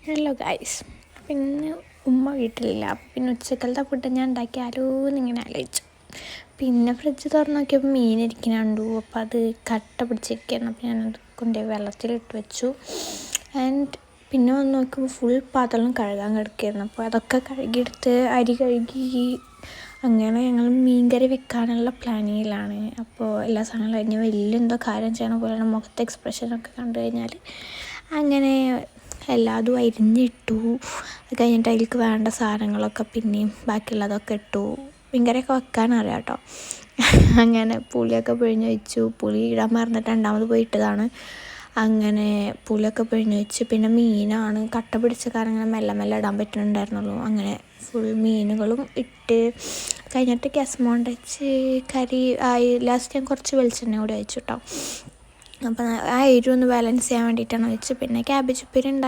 Hello guys. പിന്നെ ഉമ്മ വീട്ടിലില്ല. അപ്പം പിന്നെ ഉച്ചക്കലത്തെ ഫുഡ് ഞാൻ ഉണ്ടാക്കിയാലോ എന്നിങ്ങനെ ആലോചിച്ചു. പിന്നെ ഫ്രിഡ്ജ് തുറന്ന് നോക്കിയപ്പോൾ മീൻ ഇരിക്കുന്ന കണ്ടു. അപ്പോൾ അത് കട്ട പിടിച്ചിരിക്കുകയായിരുന്നു. അപ്പോൾ ഞാനത് കൊണ്ടുപോയി വെള്ളത്തിലിട്ട് വെച്ചു. ആൻഡ് പിന്നെ വന്ന് നോക്കുമ്പോൾ ഫുൾ പാത്രം കഴുകാൻ കിടക്കുകയായിരുന്നു. അപ്പോൾ അതൊക്കെ കഴുകിയെടുത്ത് അരി കഴുകി അങ്ങനെ ഞങ്ങൾ മീൻകറി വെക്കാനുള്ള പ്ലാനിങ്ങിലാണ്. അപ്പോൾ എല്ലാ സാധനങ്ങളും കഴിഞ്ഞ് വലിയ എന്തോ കാര്യം ചെയ്യണ പോലെയാണ് മുഖത്തെ എക്സ്പ്രഷനൊക്കെ കണ്ടു കഴിഞ്ഞാൽ. അങ്ങനെ എല്ലാതും അരിഞ്ഞിട്ടു. അത് കഴിഞ്ഞിട്ട് അതിലേക്ക് വേണ്ട സാധനങ്ങളൊക്കെ പിന്നെയും ബാക്കിയുള്ളതൊക്കെ ഇട്ടു. മീൻകറിയൊക്കെ വെക്കാനറിയാം കേട്ടോ. അങ്ങനെ പുളിയൊക്കെ പിഴിഞ്ഞ് വെച്ചു. പുളി ഇടാൻ മറന്നിട്ട് രണ്ടാമത് പോയി ഇട്ടതാണ്. അങ്ങനെ പുളിയൊക്കെ പിഴിഞ്ഞ് വെച്ച് പിന്നെ മീനാണ് കട്ട പിടിച്ച കാരണം അങ്ങനെ മെല്ലെ മെല്ലെ ഇടാൻ പറ്റുന്നുണ്ടായിരുന്നുള്ളൂ. അങ്ങനെ ഫുൾ മീനുകളും ഇട്ട് കഴിഞ്ഞിട്ട് ഗ്യാസ്മോണ്ട് വെച്ച് കറി ആയി. ലാസ്റ്റ് ഞാൻ കുറച്ച് വെളിച്ചെണ്ണ കൂടി ഒഴിച്ചു കേട്ടോ. അപ്പം ആ എരിവ് ഒന്ന് ബാലൻസ് ചെയ്യാൻ വേണ്ടിയിട്ടാണ് വെച്ച്. പിന്നെ ക്യാബേജ് ഉപ്പേരി ഉണ്ടാക്കി.